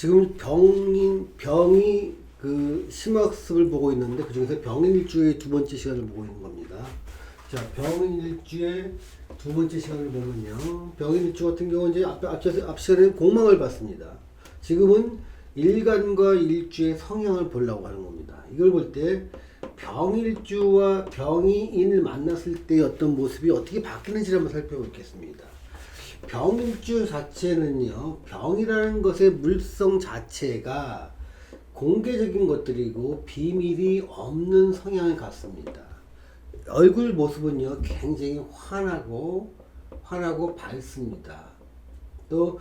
지금 병이 그 심화학습을 보고 있는데 그 중에서 병인일주의 두 번째 시간을 보고 있는 겁니다. 자, 병인일주의 두 번째 시간을 보면요. 병인일주 같은 경우는 이제 앞 시간에는 공망을 봤습니다. 지금은 일간과 일주의 성향을 보려고 하는 겁니다. 이걸 볼 때 병일주와 병이인을 만났을 때 어떤 모습이 어떻게 바뀌는지를 한번 살펴보겠습니다. 병일주 자체는요, 병이라는 것의 물성 자체가 공개적인 것들이고 비밀이 없는 성향을 갖습니다. 얼굴 모습은요, 굉장히 환하고 밝습니다. 또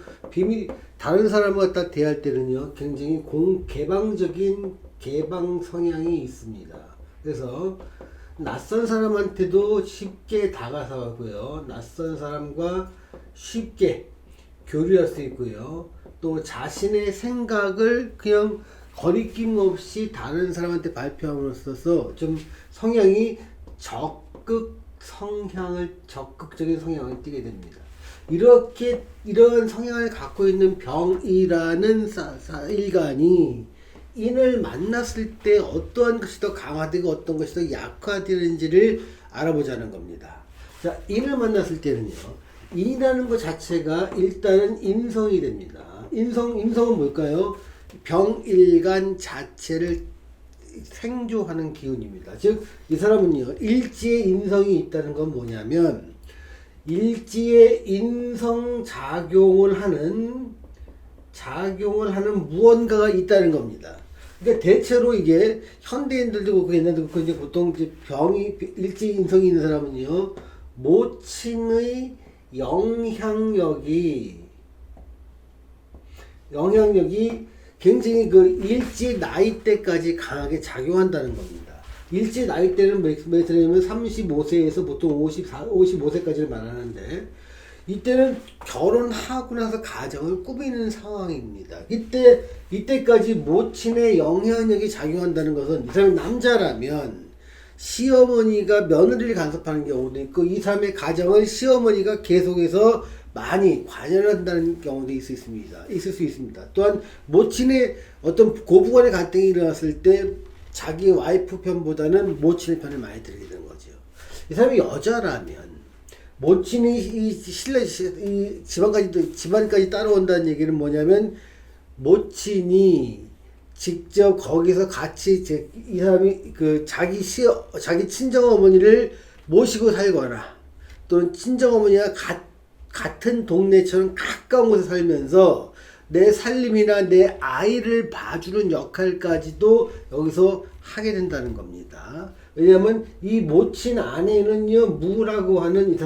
다른 사람을 갖다 대할 때는요, 굉장히 개방적인 개방 성향이 있습니다. 그래서 낯선 사람한테도 쉽게 다가서고요, 낯선 사람과 쉽게 교류할 수 있고요, 또 자신의 생각을 그냥 거리낌 없이 다른 사람한테 발표함으로써 좀 성향이 적극적인 성향을 띠게 됩니다. 이런 성향을 갖고 있는 병이라는 일간이 인을 만났을 때 어떠한 것이 더 강화되고 어떤 것이 더 약화되는지를 알아보자는 겁니다. 자, 인을 만났을 때는요, 인이라는 것 자체가 일단은 인성이 됩니다. 인성은 뭘까요? 병일간 자체를 생조하는 기운입니다. 즉, 이 사람은요, 일지의 인성이 있다는 건 뭐냐면, 일지의 인성 작용을 하는 무언가가 있다는 겁니다. 그러니까 대체로 이게 현대인들도 그렇고 옛날도 그렇고 이제 보통 이제 일지 인성이 있는 사람은요, 모친의 영향력이 굉장히 그 일지 나이대까지 강하게 작용한다는 겁니다. 일지 나이대는 몇 살이냐면 35세에서 보통 55세까지를 말하는데, 이때는 결혼하고 나서 가정을 꾸미는 상황입니다. 이때까지 모친의 영향력이 작용한다는 것은, 이 사람이 남자라면 시어머니가 며느리를 간섭하는 경우도 있고, 이 사람의 가정을 시어머니가 계속해서 많이 관여한다는 경우도 있을 수 있습니다. 또한 모친의 어떤 고부간의 갈등이 일어났을 때 자기 와이프 편보다는 모친의 편을 많이 들게 되는 거죠. 이 사람이 여자라면 모친이 집안까지 따라온다는 얘기는 뭐냐면, 모친이 직접 거기서 같이 이 사람이 그 자기 친정 어머니를 모시고 살거나, 또는 친정 어머니가 같은 동네처럼 가까운 곳에 살면서 내 살림이나 내 아이를 봐주는 역할까지도 여기서 하게 된다는 겁니다. 왜냐하면 이 모친 안에는요, 무라고 하는 이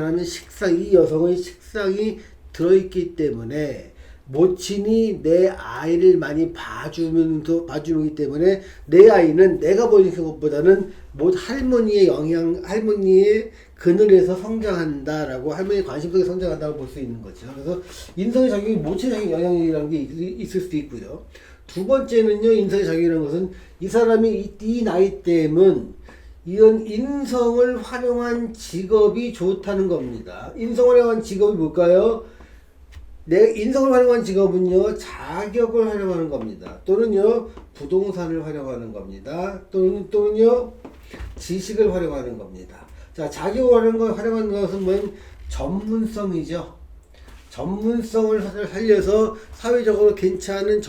여성의 식상이 들어있기 때문에, 모친이 내 아이를 많이 봐주기 때문에 내 아이는 내가 보는 것보다는 할머니의 그늘에서 성장한다라고, 할머니의 관심 속에 성장한다고 볼 수 있는 거죠. 그래서 인성의 작용이 모친적인 영향력이라는 게 있을 수도 있고요. 두 번째는요, 인성의 작용이라는 것은 이 사람이 이 나이 때면 이런 인성을 활용한 직업이 좋다는 겁니다. 인성을 활용한 직업이 뭘까요? 인성을 활용한 직업은요, 자격을 활용하는 겁니다. 또는요, 부동산을 활용하는 겁니다. 또는요, 지식을 활용하는 겁니다. 자, 자격을 활용하는 것은 전문성이죠. 전문성을 살려서 사회적으로 괜찮은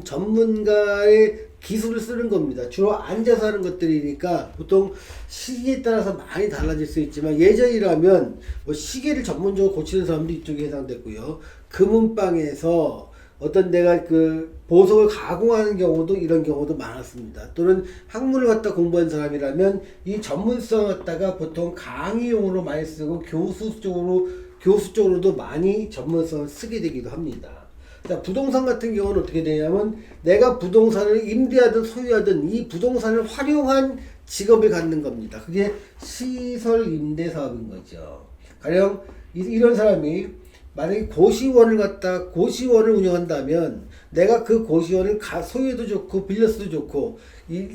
전문가의 기술을 쓰는 겁니다. 주로 앉아서 하는 것들이니까 보통 시기에 따라서 많이 달라질 수 있지만, 예전이라면 시계를 전문적으로 고치는 사람도 이쪽에 해당됐고요. 금은방에서 어떤 내가 그 보석을 가공하는 경우도, 이런 경우도 많았습니다. 또는 학문을 갖다 공부한 사람이라면 이 전문성을 갖다가 보통 강의용으로 많이 쓰고 교수 쪽으로도 많이 전문성을 쓰게 되기도 합니다. 자, 부동산 같은 경우는 어떻게 되냐면, 내가 부동산을 임대하든 소유하든 이 부동산을 활용한 직업을 갖는 겁니다. 그게 시설 임대 사업인 거죠. 가령 이런 사람이 만약에 고시원을 운영한다면, 내가 그 고시원을 소유해도 좋고 빌렸어도 좋고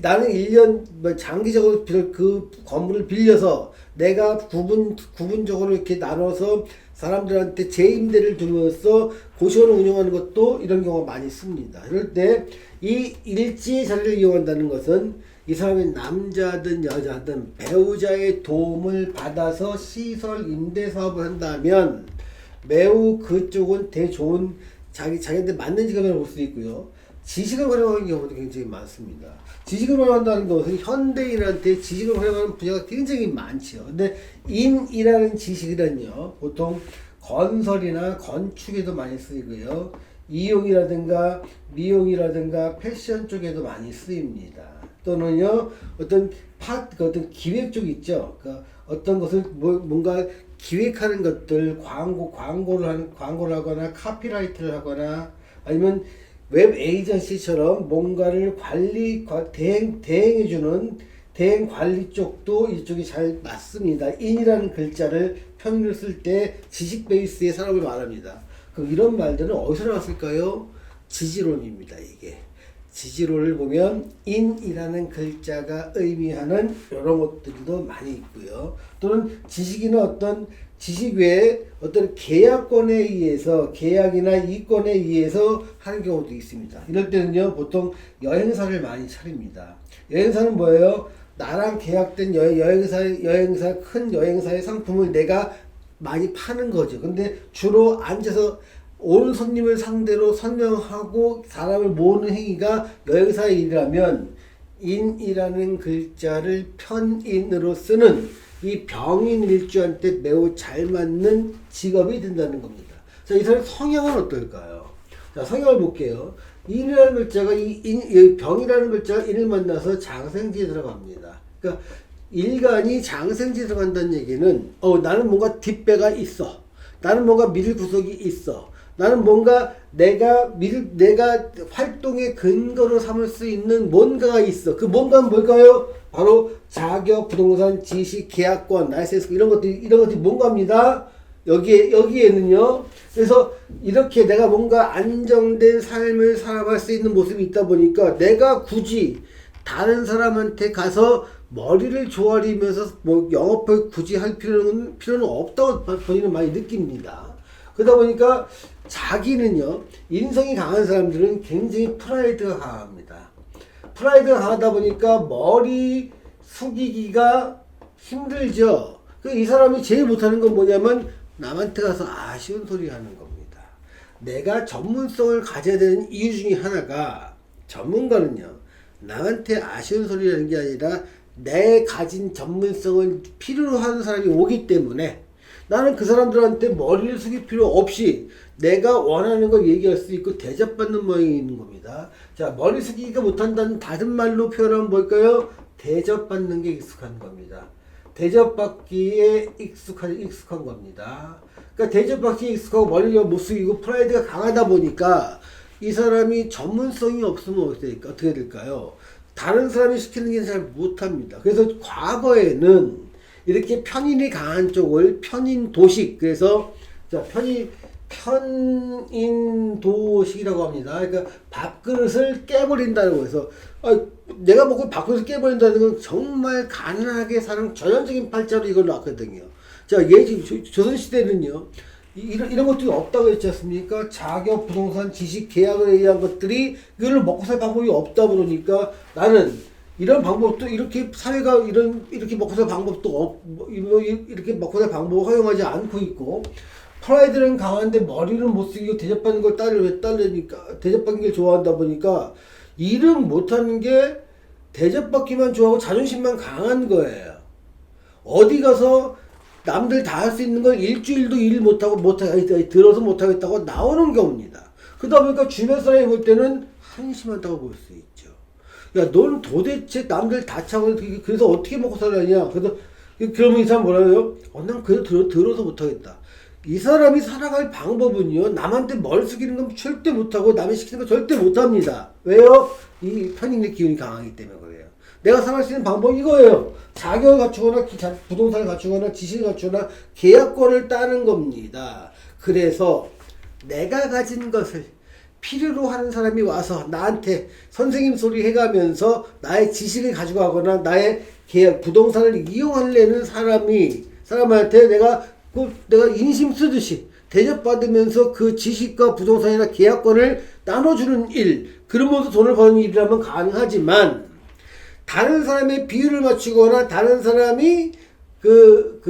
나는 1년 장기적으로 그 건물을 빌려서 내가 구분적으로 이렇게 나눠서 사람들한테 재임대를 줌으로써 고시원을 운영하는 것도 이런 경우가 많이 씁니다. 이럴 때 이 일지의 자리를 이용한다는 것은 이 사람이 남자든 여자든 배우자의 도움을 받아서 시설 임대 사업을 한다면 매우 그쪽은 되게 좋은 자기한테 맞는 직업이라고 볼 수 있고요. 지식을 활용하는 경우도 굉장히 많습니다. 지식을 활용한다는 것은 현대인한테 지식을 활용하는 분야가 굉장히 많죠. 근데 인이라는 지식이란요, 보통 건설이나 건축에도 많이 쓰이고요. 이용이라든가 미용이라든가 패션 쪽에도 많이 쓰입니다. 또는요, 어떤 기획 쪽 있죠. 그러니까 어떤 것을 뭔가 기획하는 것들, 광고를 하거나 카피라이트를 하거나 아니면 웹 에이전시처럼 뭔가를 대행해주는 대행 관리 쪽도 이쪽이 잘 맞습니다. 인이라는 글자를 평균을 쓸 때 지식 베이스의 산업을 말합니다. 그럼 이런 말들은 어디서 나왔을까요? 지지론입니다. 이게 지지론을 보면 인이라는 글자가 의미하는 이런 것들도 많이 있고요. 또는 지식이나 어떤 지식 외에 어떤 계약권에 의해서, 계약이나 이권에 의해서 하는 경우도 있습니다. 이럴 때는요, 보통 여행사를 많이 차립니다. 여행사는 뭐예요? 나랑 계약된 큰 여행사의 상품을 내가 많이 파는 거죠. 근데 주로 앉아서 온 손님을 상대로 설명하고 사람을 모으는 행위가 여행사의 일이라면 인이라는 글자를 편인으로 쓰는 이 병인 일주한테 매우 잘 맞는 직업이 된다는 겁니다. 자, 이 사람의 성향은 어떨까요? 자, 성향을 볼게요. 인이라는 글자가 병이라는 글자가 인을 만나서 장생지에 들어갑니다. 그러니까 일간이 장생지에 들어간다는 얘기는 나는 뭔가 뒷배가 있어. 나는 뭔가 밀 구석이 있어. 나는 뭔가 내가 활동의 근거로 삼을 수 있는 뭔가가 있어. 그 뭔가는 뭘까요? 바로 자격, 부동산, 지식, 계약권, 라이센스 이런 것들이 뭔가입니다. 여기에는요. 그래서 이렇게 내가 뭔가 안정된 삶을 살아갈 수 있는 모습이 있다 보니까 내가 굳이 다른 사람한테 가서 머리를 조아리면서 뭐 영업을 굳이 할 필요는 없다고 본인은 많이 느낍니다. 그러다 보니까 자기는요, 인성이 강한 사람들은 굉장히 프라이드가 강합니다. 프라이드가 강하다 보니까 머리 숙이기가 힘들죠. 이 사람이 제일 못하는 건 뭐냐면 남한테 가서 아쉬운 소리 하는 겁니다. 내가 전문성을 가져야 되는 이유 중에 하나가, 전문가는요, 남한테 아쉬운 소리라는 게 아니라 내 가진 전문성을 필요로 하는 사람이 오기 때문에 나는 그 사람들한테 머리를 숙일 필요 없이 내가 원하는 걸 얘기할 수 있고 대접받는 모양이 있는 겁니다. 자, 머리 숙이기가 못한다는 다른 말로 표현하면 뭘까요? 대접받는 게 익숙한 겁니다. 대접받기에 익숙한 겁니다. 그러니까 대접받기에 익숙하고 머리를 못 숙이고 프라이드가 강하다 보니까 이 사람이 전문성이 없으면 어떻게 될까요? 다른 사람이 시키는 게 잘 못합니다. 그래서 과거에는 이렇게 편인이 강한 쪽을 편인도식, 그래서 편인도식이라고 합니다. 그러니까 밥그릇을 깨버린다고 해서 내가 먹고 밥그릇을 깨버린다는 건 정말 가난하게 사는 전형적인 팔자로 이걸 놨거든요. 자, 조선시대는요, 이런 것들이 없다고 했지 않습니까? 자격, 부동산, 지식, 계약에 의한 것들이 이걸 먹고 살 방법이 없다 보니까 나는 이런 방법도 이렇게 사회가 이렇게 먹고 살 방법도 이렇게 먹고 살 방법을 허용하지 않고 있고, 프라이드는 강한데 머리는 못 쓰고 대접받는 걸 따르니까 대접받는 걸 좋아한다 보니까 일은 못하는 게 대접받기만 좋아하고 자존심만 강한 거예요. 어디 가서 남들 다 할 수 있는 걸 일주일도 일 들어서 못하겠다고 나오는 경우입니다. 그러다 보니까 주변 사람이 볼 때는 한심하다고 볼 수 있죠. 야, 넌 도대체 남들 다 차고 그래서 어떻게 먹고 살아냐? 그러면 이 사람 뭐라고요? 난 그래도 들어서 못하겠다. 이 사람이 살아갈 방법은요, 남한테 뭘 숙이는 건 절대 못하고 남이 시키는 건 절대 못합니다. 왜요? 이 편인의 기운이 강하기 때문에 그래요. 내가 살아갈 수 있는 방법이 이거예요. 자격을 갖추거나 부동산을 갖추거나 지식을 갖추거나 계약권을 따는 겁니다. 그래서 내가 가진 것을 필요로 하는 사람이 와서 나한테 선생님 소리 해가면서 나의 지식을 가지고 가거나 나의 계약, 부동산을 이용하려는 사람한테 내가 인심 쓰듯이 대접받으면서 그 지식과 부동산이나 계약권을 나눠주는 일, 그러면서 돈을 버는 일이라면 가능하지만, 다른 사람의 비율을 맞추거나 다른 사람이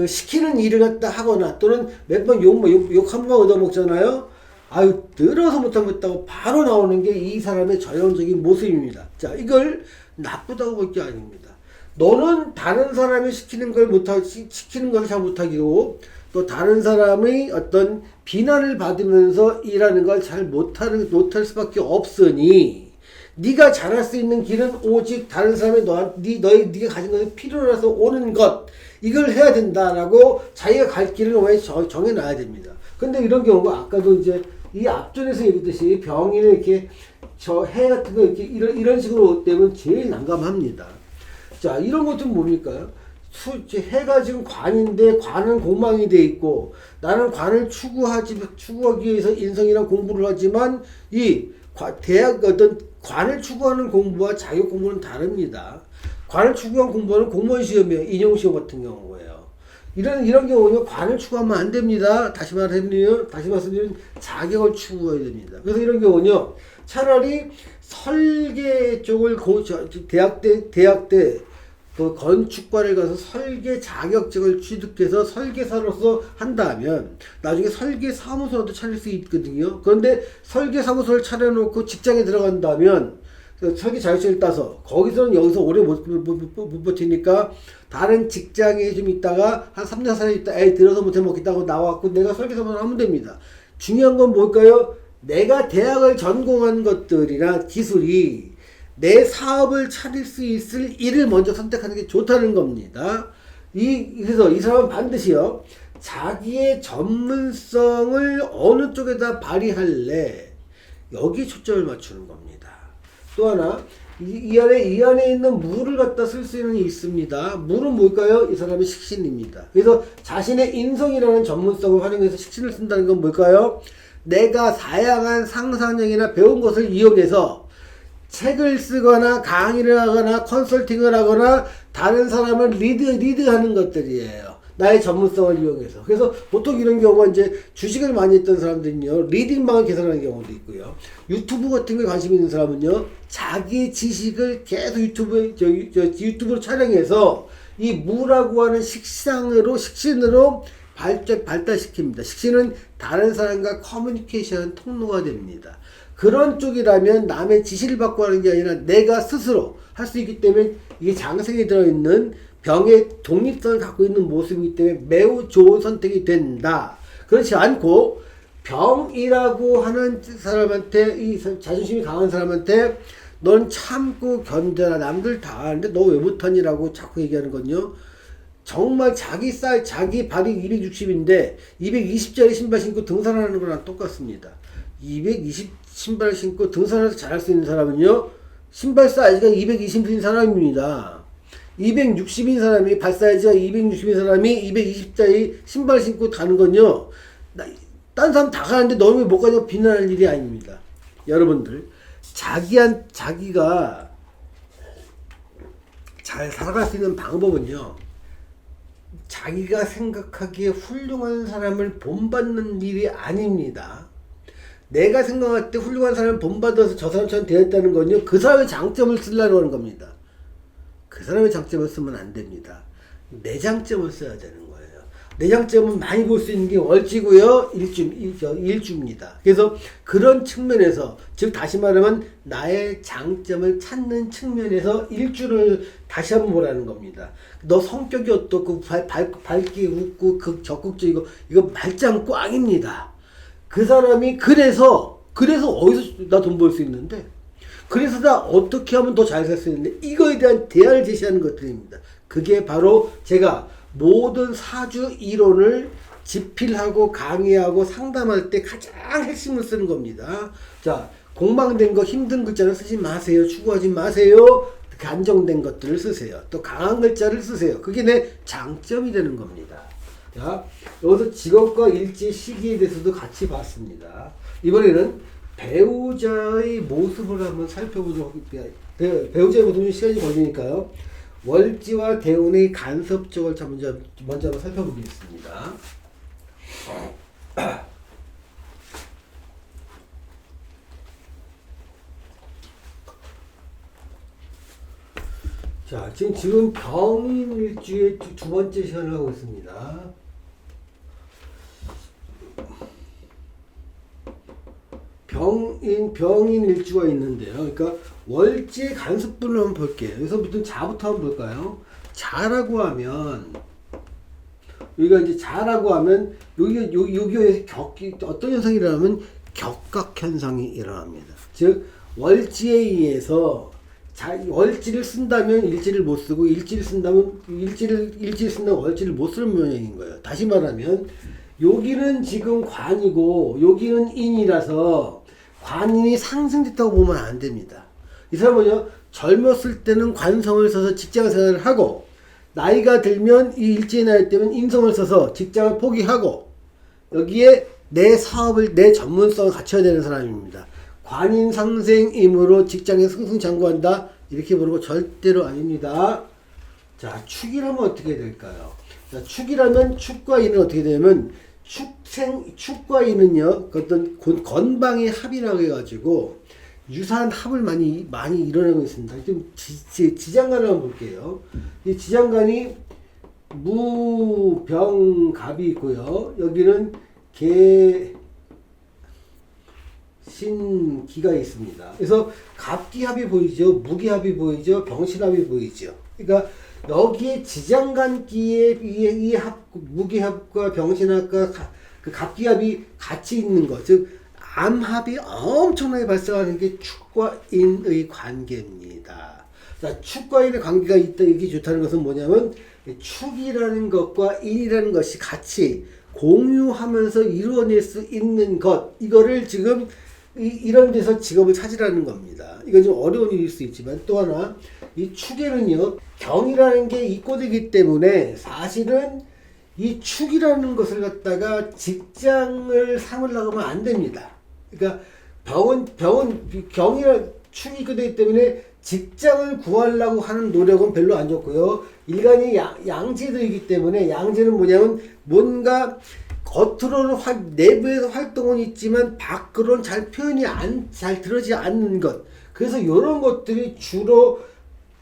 시키는 일을 갖다 하거나, 또는 몇 번 욕 한 번 얻어먹잖아요. 아유, 늘어서 못하겠다고 바로 나오는 게 이 사람의 전형적인 모습입니다. 자, 이걸 나쁘다고 볼 게 아닙니다. 너는 다른 사람이 시키는 것을 잘 못하기고, 또 다른 사람의 어떤 비난을 받으면서 일하는 걸 잘 못할 수밖에 없으니, 네가 잘할 수 있는 길은 오직 다른 사람이 네가 가진 것을 필요로 해서 오는 것, 이걸 해야 된다라고 자기가 갈 길을 정해놔야 됩니다. 근데 이런 경우가 아까도 이제 이 앞전에서 얘기했듯이 병인을 이렇게 해 같은 거 이런 식으로 되면 제일 난감합니다. 자, 이런 것은 뭡니까? 해가 지금 관인데 관은 공망이 돼 있고, 나는 관을 추구하기 위해서 인성이랑 공부를 하지만, 관을 추구하는 공부와 자격 공부는 다릅니다. 관을 추구한 공부는 공무원 시험이에요. 인용 시험 같은 경우예요. 이런 경우는 관을 추구하면 안 됩니다. 다시 말씀드리면 자격을 추구해야 됩니다. 그래서 이런 경우는요, 차라리 설계 쪽을 대학 때 그 건축과를 가서 설계 자격증을 취득해서 설계사로서 한다면 나중에 설계 사무소도 차릴 수 있거든요. 그런데 설계 사무소를 차려놓고 직장에 들어간다면 설계 자격증을 따서 여기서 오래 못 버티니까 다른 직장에 좀 있다가 한 3년 4년 있다 들어서 못해 먹겠다고 나왔고 내가 설계사만 하면 됩니다. 중요한 건 뭘까요? 내가 대학을 전공한 것들이나 기술이 내 사업을 차릴 수 있을 일을 먼저 선택하는 게 좋다는 겁니다. 그래서 이 사람은 반드시요, 자기의 전문성을 어느 쪽에다 발휘할래, 여기에 초점을 맞추는 겁니다. 또 하나, 이 안에 있는 무를 갖다 쓸 수는 있습니다. 무는 뭘까요? 이 사람의 식신입니다. 그래서 자신의 인성이라는 전문성을 활용해서 식신을 쓴다는 건 뭘까요? 내가 다양한 상상력이나 배운 것을 이용해서 책을 쓰거나 강의를 하거나 컨설팅을 하거나 다른 사람을 리드하는 것들이에요. 나의 전문성을 이용해서. 그래서 보통 이런 경우가 이제 주식을 많이 했던 사람들은요, 리딩방을 개설하는 경우도 있고요. 유튜브 같은 거에 관심 있는 사람은요, 자기 지식을 계속 유튜브로 촬영해서 이 무라고 하는 식신으로 발달시킵니다. 식신은 다른 사람과 커뮤니케이션 통로가 됩니다. 그런 쪽이라면 남의 지시를 받고 하는 게 아니라 내가 스스로 할 수 있기 때문에, 이게 장생에 들어있는 병의 독립성을 갖고 있는 모습이기 때문에 매우 좋은 선택이 된다. 그렇지 않고 병이라고 하는 사람한테, 이 자존심이 강한 사람한테 넌 참고 견뎌라, 남들 다 하는데 너 왜 못하니라고 자꾸 얘기하는 건요, 정말 자기 발이 260인데 220짜리 신발 신고 등산하는 거랑 똑같습니다. 220 신발 신고 등산해서 잘할 수 있는 사람은요, 신발 사이즈가 220인 사람입니다. 260인 사람이, 발 사이즈가 260인 사람이 220짜리 신발 신고 가는 건요, 딴 사람 다 가는데 너는 왜 못 가냐고 비난할 일이 아닙니다. 여러분들, 자기가 잘 살아갈 수 있는 방법은요, 자기가 생각하기에 훌륭한 사람을 본받는 일이 아닙니다. 내가 생각할 때 훌륭한 사람을 본받아서 저 사람처럼 되었다는 건요, 그 사람의 장점을 쓰려고 하는 겁니다. 그 사람의 장점을 쓰면 안 됩니다. 내 장점을 써야 되는 거예요. 내 장점은 많이 볼 수 있는 게 월지고요, 일주입니다. 그래서 그런 측면에서, 즉 다시 말하면 나의 장점을 찾는 측면에서 일주를 다시 한번 보라는 겁니다. 너 성격이 어떻고 밝게 웃고 적극적이고, 이거 말짱 꽝입니다. 그 사람이 그래서 어디서 나 돈 벌 수 있는데, 그래서 나 어떻게 하면 더 잘 살 수 있는데, 이거에 대한 대안을 제시하는 것들입니다. 그게 바로 제가 모든 사주 이론을 집필하고 강의하고 상담할 때 가장 핵심을 쓰는 겁니다. 자, 공방된 거 힘든 글자를 쓰지 마세요. 추구하지 마세요. 안정된 것들을 쓰세요. 또 강한 글자를 쓰세요. 그게 내 장점이 되는 겁니다. 자, 여기서 직업과 일지 시기에 대해서도 같이 봤습니다. 이번에는 배우자의 모습을 한번 살펴보도록 하겠습니다. 배우자의 모습은 시간이 걸리니까요. 월지와 대운의 간섭적을 먼저 한번 살펴보겠습니다. 자, 지금 병인일주의 두 번째 시간을 하고 있습니다. 병인일주가 있는데요. 그러니까 월지의 간섭분을 한번 볼게요. 여기서부터 자부터 한번 볼까요? 자라고 하면 여기가 이제 자라고 하면 여기에 어떤 현상이 일어나면 격각 현상이 일어납니다. 즉 월지에 의해서 월지를 쓴다면 일지를 못 쓰고 일지를 쓴다면 월지를 못 쓰는 모양인 거예요. 다시 말하면 여기는 지금 관이고 여기는 인이라서 관인이 상승됐다고 보면 안 됩니다. 이 사람은요, 젊었을 때는 관성을 써서 직장 생활을 하고 나이가 들면 이 일지의 나이 때면 인성을 써서 직장을 포기하고 여기에 내 사업을, 내 전문성을 갖춰야 되는 사람입니다. 관인 상생임으로 직장에 승승장구한다 이렇게 보는 거 절대로 아닙니다. 자, 축이라면 어떻게 될까요? 자, 축이라면 축과 인은 어떻게 되냐면 축과 인은요 어떤 건방의 합이라고 해가지고 유사한 합을 많이 일어나고 있습니다. 좀 지장간을 한번 볼게요. 이 지장간이 무병갑이 있고요. 여기는 신기가 있습니다. 그래서 갑기합이 보이죠, 무기합이 보이죠, 병신합이 보이죠. 그러니까 여기에 지장간기에 이 무기합과 병신합과 그 갑기합이 같이 있는 것, 즉 암합이 엄청나게 발생하는 게 축과 인의 관계입니다. 자, 축과 인의 관계가 있다, 이게 좋다는 것은 뭐냐면 축이라는 것과 인이라는 것이 같이 공유하면서 이루어낼 수 있는 것, 이거를 지금 이런 데서 직업을 찾으라는 겁니다. 이건 좀 어려운 일일 수 있지만, 또 하나 이 축에는요 경이라는 게 입고되기 때문에 사실은 이 축이라는 것을 갖다가 직장을 삼으려고 하면 안 됩니다. 그러니까 경이랑 축이 입고되기 때문에 직장을 구하려고 하는 노력은 별로 안 좋고요. 일간이 양지들이기 때문에, 양지는 뭐냐면 뭔가 겉으로는 내부에서 활동은 있지만 밖으로는 잘 표현이 잘 들어지지 않는 것. 그래서 이런 것들이 주로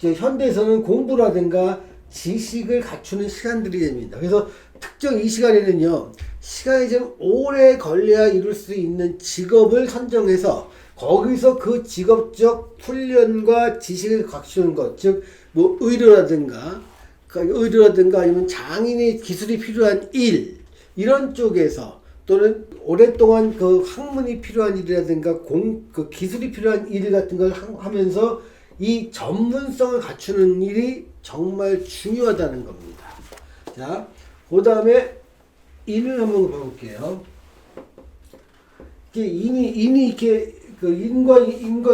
현대에서는 공부라든가 지식을 갖추는 시간들이 됩니다. 그래서 특정 이 시간에는요, 시간이 좀 오래 걸려야 이룰 수 있는 직업을 선정해서 거기서 그 직업적 훈련과 지식을 갖추는 것, 즉 뭐 의료라든가 아니면 장인의 기술이 필요한 일, 이런 쪽에서, 또는 오랫동안 그 학문이 필요한 일이라든가 그 기술이 필요한 일 같은 걸 하면서 이 전문성을 갖추는 일이 정말 중요하다는 겁니다. 자, 그 다음에 인을 한번 봐볼게요. 인이 이렇게 그 인과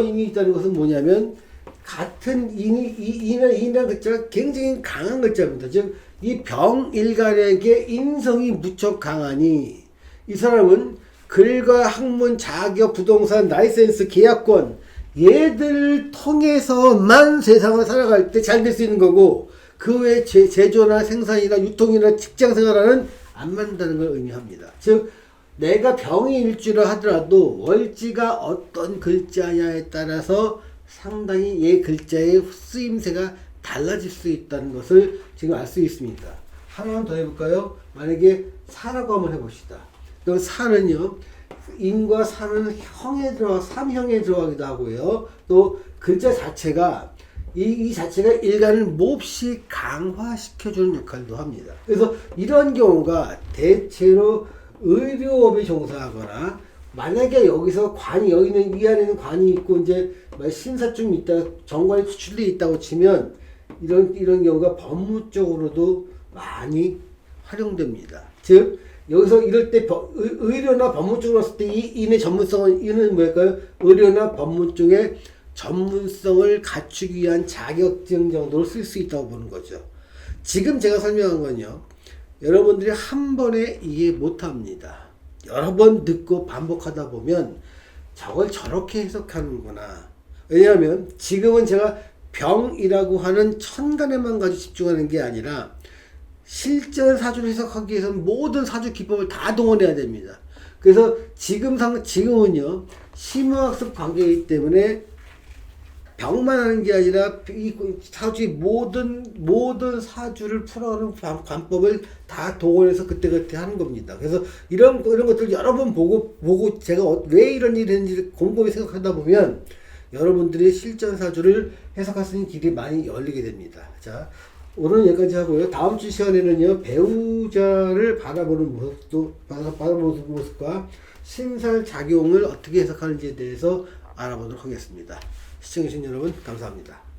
인이 있다는 것은 뭐냐면, 같은 인이라는 글자가 굉장히 강한 글자입니다. 즉, 이 병일간에게 인성이 무척 강하니 이 사람은 글과 학문, 자격, 부동산, 라이센스, 계약권, 얘들을 통해서만 세상을 살아갈 때 잘 될 수 있는 거고, 그 외에 제조나 생산이나 유통이나 직장 생활하는 안 맞는다는 걸 의미합니다. 즉 내가 병인일주라 하더라도 월지가 어떤 글자냐에 따라서 상당히 얘 글자의 쓰임새가 달라질 수 있다는 것을 지금 알 수 있습니다. 하나만 더 해볼까요? 만약에 사라고 한번 해봅시다. 또 사는요, 인과 사는 삼형에 들어가기도 하고요. 또 글자 자체가 이 자체가 일간을 몹시 강화시켜주는 역할도 합니다. 그래서 이런 경우가 대체로 의료업에 종사하거나, 만약에 여기서 여기는 이 안에는 관이 있고 이제 신사증이 있다, 정관이 수출돼 있다고 치면 이런 경우가 법무 쪽으로도 많이 활용됩니다. 즉 여기서 이럴 때 의료나 법무 쪽으로 봤을 때 이 인의 전문성은, 이는 뭘까요? 의료나 법무 쪽에 전문성을 갖추기 위한 자격증 정도로 쓸 수 있다고 보는 거죠. 지금 제가 설명한 건요, 여러분들이 한 번에 이해 못합니다. 여러 번 듣고 반복하다 보면 저걸 저렇게 해석하는구나. 왜냐하면 지금은 제가 병이라고 하는 천간에만 가지고 집중하는 게 아니라 실전 사주를 해석하기 위해서는 모든 사주 기법을 다 동원해야 됩니다. 그래서 지금은요, 심화학습 관계이기 때문에 병만 하는 게 아니라 이 사주의 모든 사주를 풀어가는 관법을 다 동원해서 그때그때 하는 겁니다. 그래서 이런 것들 여러 번 보고 제가 왜 이런 일을 했는지 곰곰이 생각하다 보면 여러분들이 실전 사주를 해석할 수 있는 길이 많이 열리게 됩니다. 자, 오늘은 여기까지 하고요. 다음 주 시간에는요, 배우자를 바라보는 모습과 신살작용을 어떻게 해석하는지에 대해서 알아보도록 하겠습니다. 시청해주신 여러분, 감사합니다.